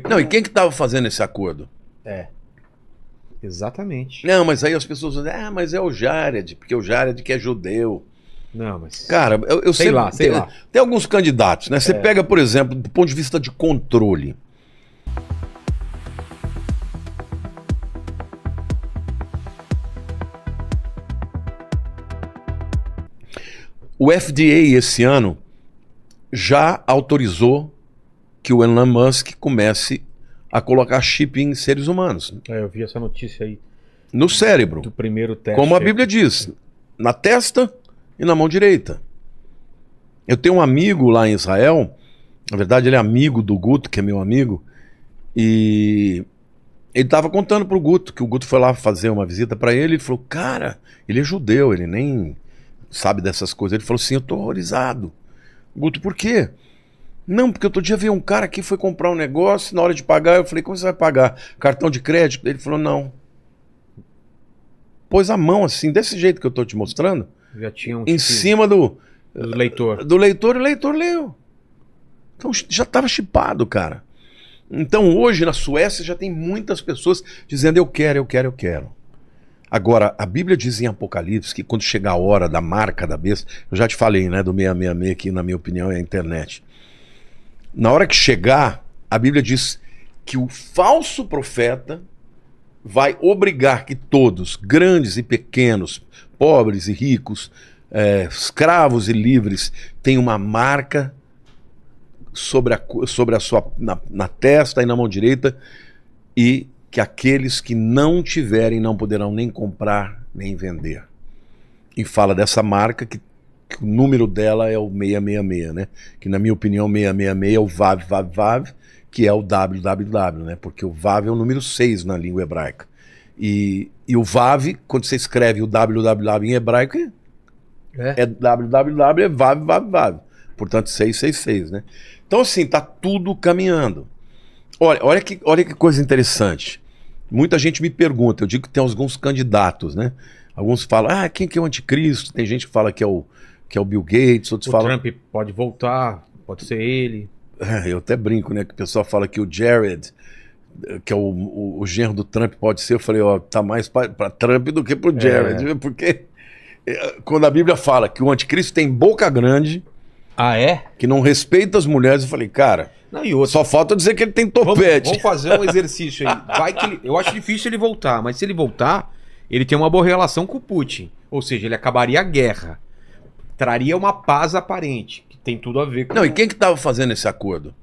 Não, e quem que estava fazendo esse acordo? É, exatamente. Não, mas aí as pessoas dizem, mas é o Jared, porque o Jared que é judeu. Não, mas... Cara, eu Sei sempre... lá, sei lá. Tem alguns candidatos, né? Você pega, por exemplo, do ponto de vista de controle. O FDA esse ano já autorizou que o Elon Musk comece a colocar chip em seres humanos, Eu vi essa notícia aí no cérebro, do primeiro teste. como a Bíblia diz, na testa e na mão direita. Eu tenho um amigo lá em Israel, na verdade ele é amigo do Guto, que é meu amigo, e ele estava contando pro Guto, que o Guto foi lá fazer uma visita para ele, e falou, cara, ele é judeu, ele nem sabe dessas coisas. Ele falou assim, eu tô horrorizado. Guto, por quê? Não, porque outro dia veio um cara aqui, foi comprar um negócio, na hora de pagar, eu falei, como você vai pagar? Cartão de crédito? Ele falou, não. Pôs a mão assim, desse jeito que eu tô te mostrando, Já tinha um em chip cima do leitor. leitor, e o leitor leu. Então já estava chipado, cara. Então hoje na Suécia já tem muitas pessoas dizendo eu quero, eu quero, eu quero. Agora, a Bíblia diz em Apocalipse que quando chegar a hora da marca da besta, eu já te falei, né, do 666, que na minha opinião é a internet. Na hora que chegar, a Bíblia diz que o falso profeta vai obrigar que todos, grandes e pequenos, pobres e ricos, escravos e livres, tenham uma marca sobre a sua na testa e na mão direita, e que aqueles que não tiverem não poderão nem comprar nem vender. E fala dessa marca que o número dela é o 666, né? Que na minha opinião 666 é o Vav, Vav, Vav, que é o www, né? Porque o Vav é o número 6 na língua hebraica. E o Vav, quando você escreve o www em hebraico, é www, é Vav, Vav, Vav. Portanto, 666, né? Então, assim, tá tudo caminhando. Olha que coisa interessante. Muita gente me pergunta, eu digo que tem alguns candidatos, né? Alguns falam, quem que é o anticristo? Tem gente que fala que é o Bill Gates, outros falam... Trump pode voltar, pode ser ele. Eu até brinco, né? Que o pessoal fala que o Jared, que é o genro do Trump, pode ser. Eu falei, tá mais para Trump do que pro Jared. Porque quando a Bíblia fala que o anticristo tem boca grande... Ah, é? Que não respeita as mulheres, eu falei, cara... Não, e outra, só falta dizer que ele tem topete. Vamos fazer um exercício aí. Eu acho difícil ele voltar, mas se ele voltar, ele tem uma boa relação com o Putin. Ou seja, ele acabaria a guerra. Traria uma paz aparente, que tem tudo a ver com... Não, e quem que estava fazendo esse acordo?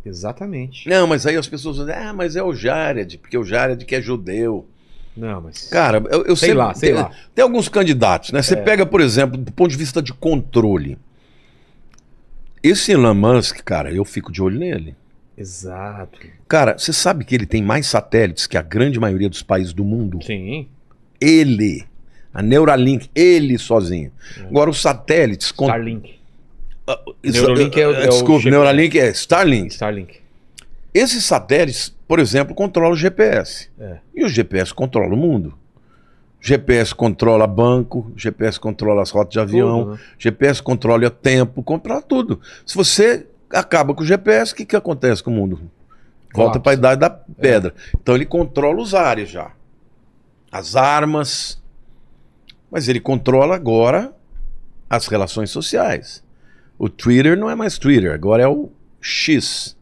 Exatamente. Não, mas aí as pessoas dizem, mas é o Jared, porque o Jared que é judeu. Não, mas... Cara, eu sei lá. Tem alguns candidatos, né? Você pega, por exemplo, do ponto de vista de controle. Esse Elon Musk, cara, eu fico de olho nele. Exato. Cara, você sabe que ele tem mais satélites que a grande maioria dos países do mundo? Sim. Ele. A Neuralink, ele sozinho. Agora, os satélites... Starlink. Neuralink o Neuralink é Starlink. Starlink. Esses satélites, por exemplo, controlam o GPS. E o GPS controla o mundo. GPS controla banco, GPS controla as rotas de avião, Tudo, né? GPS controla o tempo, controla tudo. Se você acaba com o GPS, o que acontece com o mundo? Volta para a idade da pedra. Então ele controla os ares já. As armas. Mas ele controla agora as relações sociais. O Twitter não é mais Twitter, agora é o X.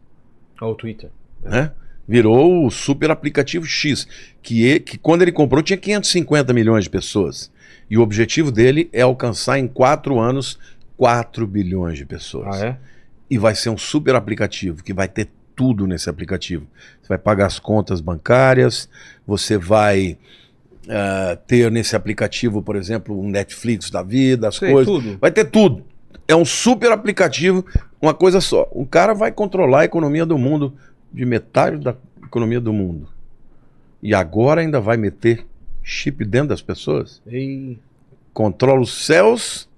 Ou o Twitter. Né? Virou o super aplicativo X, que quando ele comprou tinha 550 milhões de pessoas. E o objetivo dele é alcançar em 4 anos 4 bilhões de pessoas. E vai ser um super aplicativo, que vai ter tudo nesse aplicativo. Você vai pagar as contas bancárias, você vai ter nesse aplicativo, por exemplo, um Netflix da vida, as coisas. Tudo. Vai ter tudo. É um super aplicativo, uma coisa só. Um cara vai controlar a economia do mundo, de metade da economia do mundo. E agora ainda vai meter chip dentro das pessoas? Controla os céus,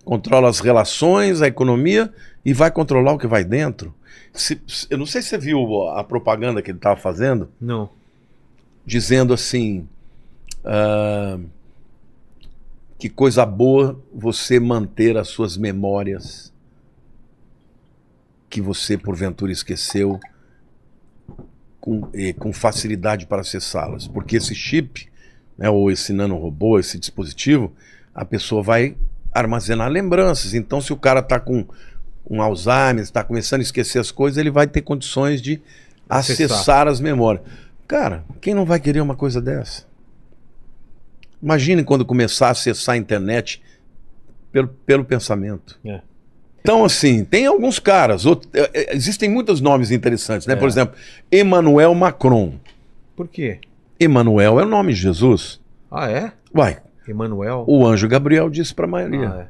controla as relações, a economia, e vai controlar o que vai dentro. Eu não sei se você viu a propaganda que ele estava fazendo. Não. Dizendo assim... que coisa boa você manter as suas memórias que você porventura esqueceu com facilidade para acessá-las. Porque esse chip, né, ou esse nanorobô, esse dispositivo, a pessoa vai armazenar lembranças. Então, se o cara está com um Alzheimer, está começando a esquecer as coisas, ele vai ter condições de acessar as memórias. Cara, quem não vai querer uma coisa dessa? Imagine quando começar a acessar a internet pelo pensamento. É. Então, assim, tem alguns caras, existem muitos nomes interessantes, né? Por exemplo, Emmanuel Macron. Por quê? Emmanuel é o nome de Jesus. Ah, é? Uai, Emanuel? o anjo Gabriel disse para Maria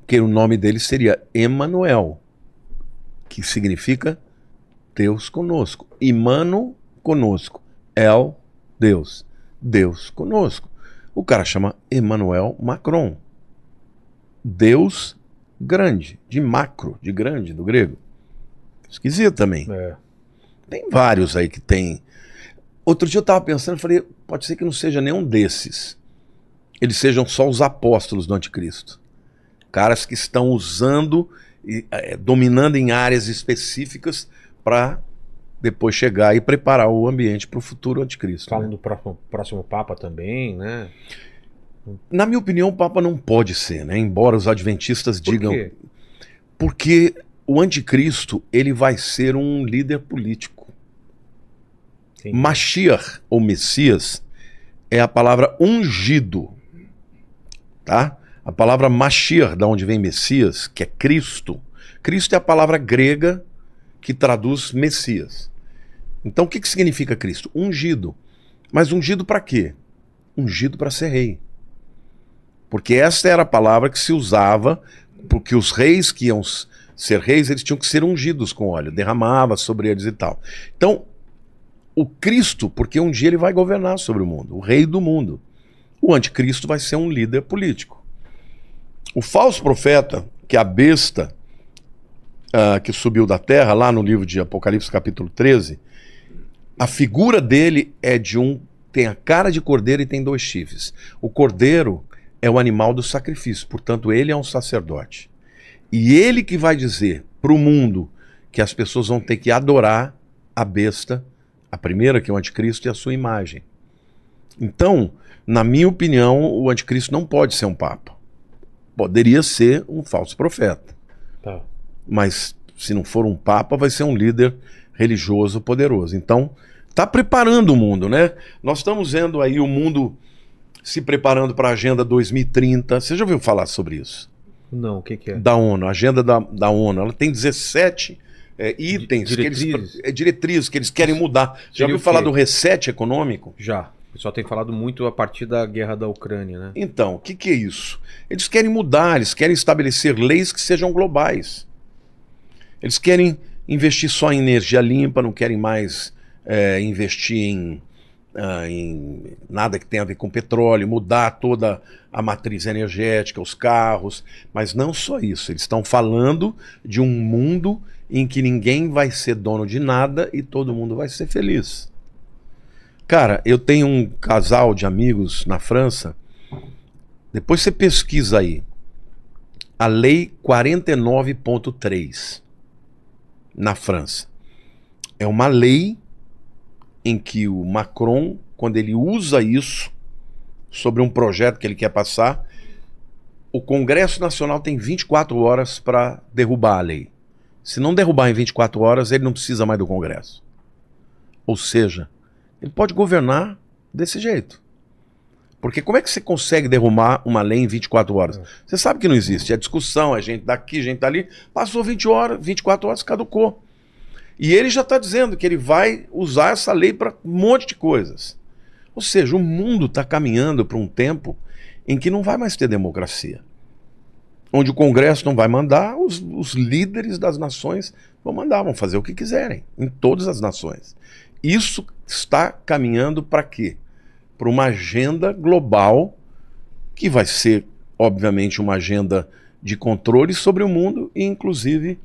que o nome dele seria Emmanuel, que significa Deus conosco. Imano, conosco. El, Deus. Deus conosco. O cara chama Emmanuel Macron. Deus grande, de macro, de grande, do grego. Esquisito também. É. Tem vários aí que tem. Outro dia eu estava pensando, falei, pode ser que não seja nenhum desses. Eles sejam só os apóstolos do anticristo. Caras que estão usando, dominando em áreas específicas para depois chegar e preparar o ambiente para o futuro anticristo. Falam né? do próximo Papa também, né? Na minha opinião, o Papa não pode ser, né? Embora os adventistas digam... Por quê? Porque o anticristo, ele vai ser um líder político. Entendi. Mashiach, ou Messias, é a palavra ungido. Tá? A palavra Mashiach, da onde vem Messias, que é Cristo. Cristo é a palavra grega que traduz Messias. Então, o que significa Cristo? Ungido. Mas ungido para quê? Ungido para ser rei. Porque essa era a palavra que se usava, porque os reis que iam ser reis, eles tinham que ser ungidos com óleo, derramava sobre eles e tal. Então, o Cristo, porque um dia ele vai governar sobre o mundo, o rei do mundo. O anticristo vai ser um líder político. O falso profeta, que é a besta que subiu da terra, lá no livro de Apocalipse capítulo 13, a figura dele é tem a cara de cordeiro e tem 2 chifres. O cordeiro é o animal do sacrifício, portanto ele é um sacerdote. E ele que vai dizer para o mundo que as pessoas vão ter que adorar a besta, a primeira que é o anticristo e a sua imagem. Então, na minha opinião, o anticristo não pode ser um papa. Poderia ser um falso profeta. Tá. Mas se não for um papa, vai ser um líder religioso poderoso. Então, está preparando o mundo, né? Nós estamos vendo aí o mundo se preparando para a Agenda 2030. Você já ouviu falar sobre isso? Não, o que é? Da ONU, a Agenda da ONU. Ela tem 17 itens, diretrizes que eles querem mudar. Já ouviu falar do reset econômico? Já. O pessoal tem falado muito a partir da guerra da Ucrânia, né? Então, o que é isso? Eles querem mudar, eles querem estabelecer leis que sejam globais. Eles querem investir só em energia limpa, não querem mais investir em nada que tenha a ver com petróleo, mudar toda a matriz energética, os carros, mas não só isso, eles estão falando de um mundo em que ninguém vai ser dono de nada e todo mundo vai ser feliz. Cara, eu tenho um casal de amigos na França, depois você pesquisa aí, a Lei 49.3 na França. É uma lei em que o Macron, quando ele usa isso sobre um projeto que ele quer passar, o Congresso Nacional tem 24 horas para derrubar a lei. Se não derrubar em 24 horas, ele não precisa mais do Congresso. Ou seja, ele pode governar desse jeito. Porque como é que você consegue derrubar uma lei em 24 horas? Você sabe que não existe. É discussão, é gente daqui, gente dali. Passou 24 horas, caducou. E ele já está dizendo que ele vai usar essa lei para um monte de coisas. Ou seja, o mundo está caminhando para um tempo em que não vai mais ter democracia. Onde o Congresso não vai mandar, os líderes das nações vão mandar, vão fazer o que quiserem, em todas as nações. Isso está caminhando para quê? Para uma agenda global, que vai ser, obviamente, uma agenda de controle sobre o mundo, e inclusive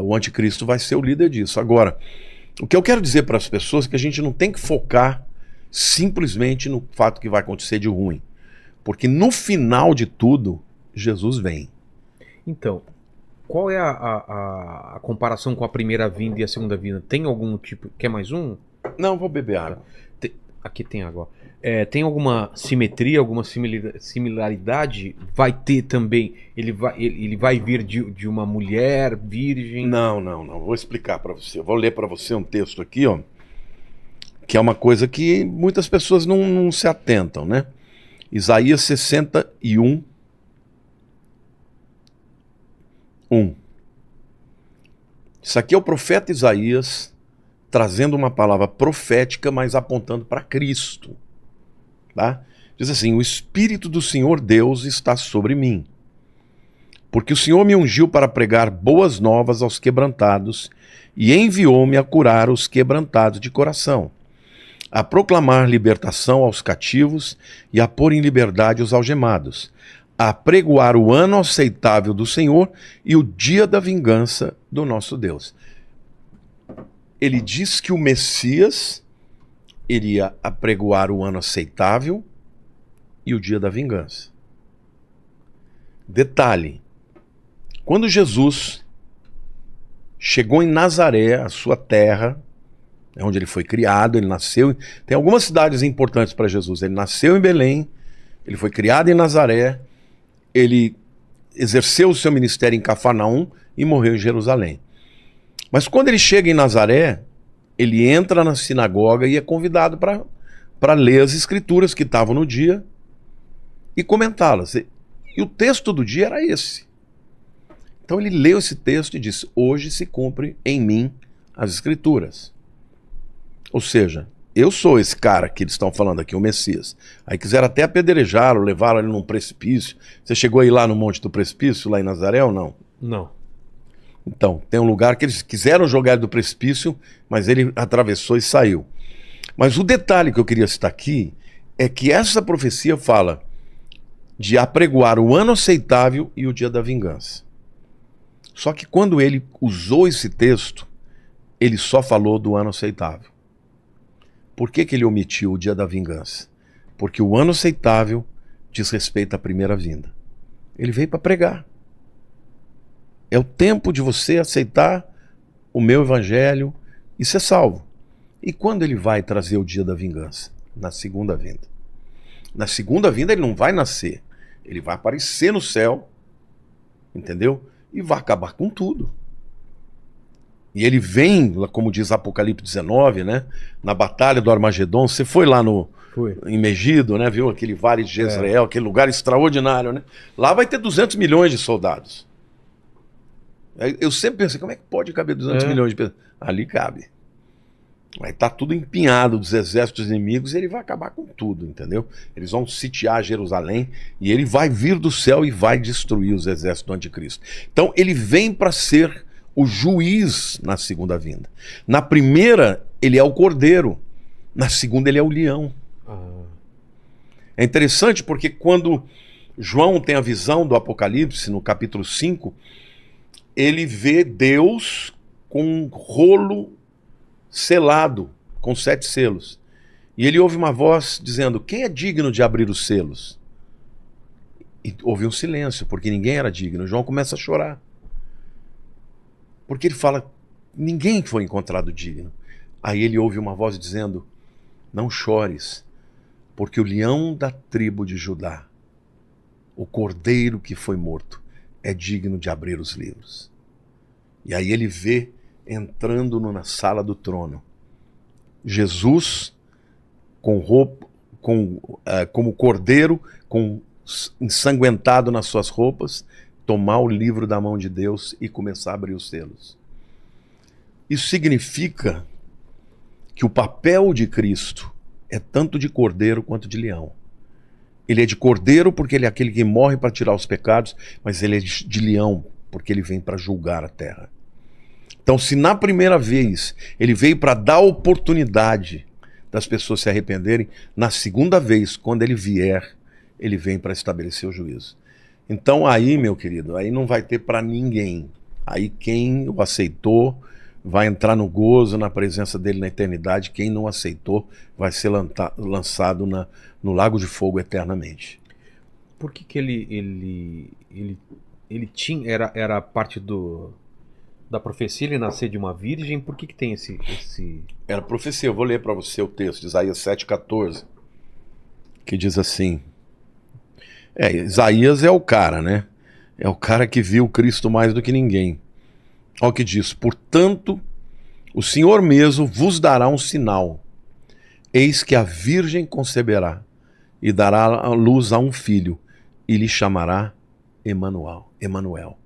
o anticristo vai ser o líder disso. Agora, o que eu quero dizer para as pessoas é que a gente não tem que focar simplesmente no fato que vai acontecer de ruim. Porque no final de tudo, Jesus vem. Então, Qual é a comparação com a primeira vinda e a segunda vinda? Tem algum tipo... Quer mais um? Não, vou beber água. Aqui tem água. Tem alguma simetria, alguma similaridade? Vai ter também... Ele vai vir de uma mulher virgem? Não. Vou explicar para você. Eu vou ler para você um texto aqui, ó, que é uma coisa que muitas pessoas não se atentam, né? Isaías 61, 1. Isso aqui é o profeta Isaías trazendo uma palavra profética, mas apontando para Cristo. Tá? Diz assim: o Espírito do Senhor Deus está sobre mim, porque o Senhor me ungiu para pregar boas novas aos quebrantados e enviou-me a curar os quebrantados de coração, a proclamar libertação aos cativos e a pôr em liberdade os algemados, a pregoar o ano aceitável do Senhor e o dia da vingança do nosso Deus. Ele diz que o Messias iria apregoar o ano aceitável e o dia da vingança. Detalhe: quando Jesus chegou em Nazaré, a sua terra, é onde ele foi criado, ele nasceu. Tem algumas cidades importantes para Jesus. Ele nasceu em Belém, ele foi criado em Nazaré, ele exerceu o seu ministério em Cafarnaum e morreu em Jerusalém. Mas quando ele chega em Nazaré, ele entra na sinagoga e é convidado para ler as escrituras que estavam no dia e comentá-las. E o texto do dia era esse. Então ele leu esse texto e disse: hoje se cumpre em mim as escrituras. Ou seja, eu sou esse cara que eles estão falando aqui, o Messias. Aí quiseram até apedrejá-lo, levaram ele num precipício. Você chegou aí lá no Monte do Precipício, lá em Nazaré, ou não? Não. Então, tem um lugar que eles quiseram jogar ele do precipício, mas ele atravessou e saiu. Mas o detalhe que eu queria citar aqui é que essa profecia fala de apregoar o ano aceitável e o dia da vingança. Só que quando ele usou esse texto, ele só falou do ano aceitável. Por que ele omitiu o dia da vingança? Porque o ano aceitável diz respeito à primeira vinda. Ele veio para pregar. É o tempo de você aceitar o meu evangelho e ser salvo. E quando ele vai trazer o dia da vingança? Na segunda vinda. Na segunda vinda ele não vai nascer. Ele vai aparecer no céu, entendeu? E vai acabar com tudo. E ele vem, como diz Apocalipse 19, né? Na batalha do Armagedon. Você foi lá em Megido, né? Viu aquele vale de Jezreel, aquele lugar extraordinário, né? Lá vai ter 200 milhões de soldados. Eu sempre pensei, como é que pode caber 200 milhões de pessoas? Ali cabe. Vai estar tudo empinhado dos exércitos inimigos e ele vai acabar com tudo, entendeu? Eles vão sitiar Jerusalém e ele vai vir do céu e vai destruir os exércitos do anticristo. Então ele vem para ser o juiz na segunda vinda. Na primeira, ele é o cordeiro. Na segunda, ele é o leão. É interessante porque quando João tem a visão do Apocalipse, no capítulo 5, ele vê Deus com um rolo selado, com 7 selos. E ele ouve uma voz dizendo: quem é digno de abrir os selos? E houve um silêncio, porque ninguém era digno. João começa a chorar. Porque ele fala: ninguém foi encontrado digno. Aí ele ouve uma voz dizendo: não chores, porque o leão da tribo de Judá, o cordeiro que foi morto, é digno de abrir os livros. E aí ele vê entrando na sala do trono Jesus com roupa, como cordeiro, ensanguentado nas suas roupas, tomar o livro da mão de Deus e começar a abrir os selos. Isso significa que o papel de Cristo é tanto de cordeiro quanto de leão. Ele é de cordeiro porque ele é aquele que morre para tirar os pecados, mas ele é de leão porque ele vem para julgar a terra. Então, se na primeira vez ele veio para dar oportunidade das pessoas se arrependerem, na segunda vez, quando ele vier, ele vem para estabelecer o juízo. Então aí, meu querido, aí não vai ter para ninguém. Aí quem o aceitou vai entrar no gozo, na presença dele na eternidade. Quem não aceitou vai ser lançado no lago de fogo eternamente. Por que ele ele tinha, era parte da profecia, ele nascer de uma virgem. Por que tem esse... Era profecia. Eu vou ler para você o texto de Isaías 7,14, que diz assim... Isaías é o cara, né? É o cara que viu Cristo mais do que ninguém. Olha o que diz: portanto, o Senhor mesmo vos dará um sinal. Eis que a virgem conceberá e dará a luz a um filho, e lhe chamará Emanuel.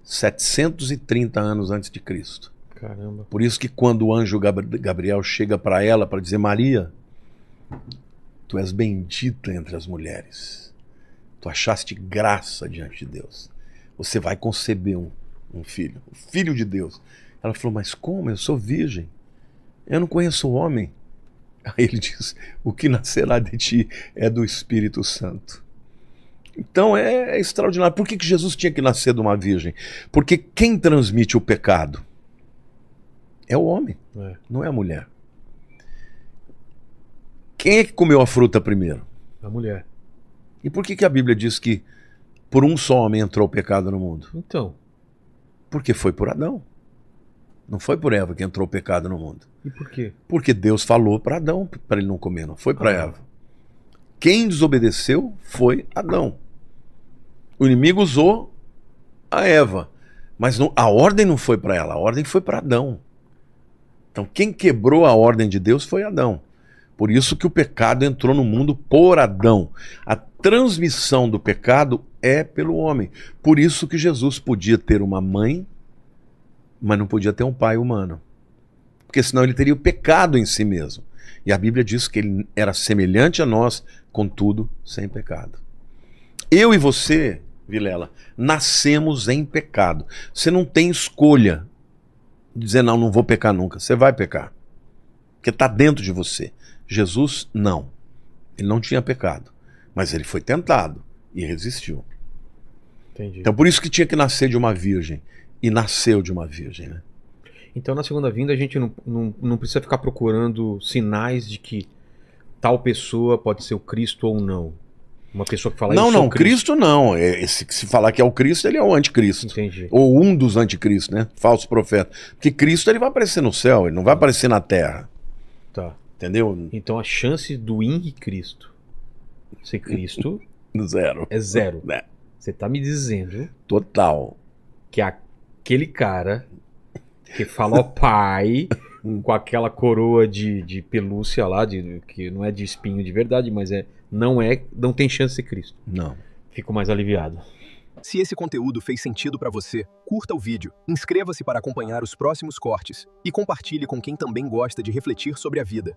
730 anos antes de Cristo. Caramba. Por isso que quando o anjo Gabriel chega para ela para dizer: Maria, tu és bendita entre as mulheres. Tu achaste graça diante de Deus. Você vai conceber um filho, o filho de Deus. Ela falou: mas como? Eu sou virgem. Eu não conheço o homem. Aí ele diz: o que nascerá de ti é do Espírito Santo. Então é extraordinário. Por que Jesus tinha que nascer de uma virgem? Porque quem transmite o pecado é o homem, não é a mulher. Quem é que comeu a fruta primeiro? A mulher. E por que a Bíblia diz que por um só homem entrou o pecado no mundo? Então. Porque foi por Adão. Não foi por Eva que entrou o pecado no mundo. E por quê? Porque Deus falou para Adão para ele não comer, não foi para Eva. Quem desobedeceu foi Adão. O inimigo usou a Eva, mas a ordem não foi para ela, a ordem foi para Adão. Então quem quebrou a ordem de Deus foi Adão. Por isso que o pecado entrou no mundo por Adão. A transmissão do pecado é pelo homem. Por isso que Jesus podia ter uma mãe, mas não podia ter um pai humano. Porque senão ele teria o pecado em si mesmo. E a Bíblia diz que ele era semelhante a nós, contudo, sem pecado. Eu e você, Vilela, nascemos em pecado. Você não tem escolha de dizer: não vou pecar nunca. Você vai pecar. Porque está dentro de você. Jesus, não. Ele não tinha pecado. Mas ele foi tentado e resistiu. Entendi. Então por isso que tinha que nascer de uma virgem. E nasceu de uma virgem, né? Então na segunda vinda a gente não precisa ficar procurando sinais de que tal pessoa pode ser o Cristo ou não. Uma pessoa que fala isso. Não, Cristo não. Esse que se falar que é o Cristo, ele é o anticristo. Entendi. Ou um dos anticristos, né? Falso profeta. Porque Cristo ele vai aparecer no céu, ele não vai aparecer na terra. Tá. Entendeu? Então a chance do Henri Cristo ser Cristo Zero. é zero. É. Você tá me dizendo Total. que aquele cara que fala ó pai, com aquela coroa de pelúcia lá, que não é de espinho de verdade, mas não tem chance de ser Cristo. Não. Fico mais aliviado. Se esse conteúdo fez sentido para você, curta o vídeo, inscreva-se para acompanhar os próximos cortes e compartilhe com quem também gosta de refletir sobre a vida.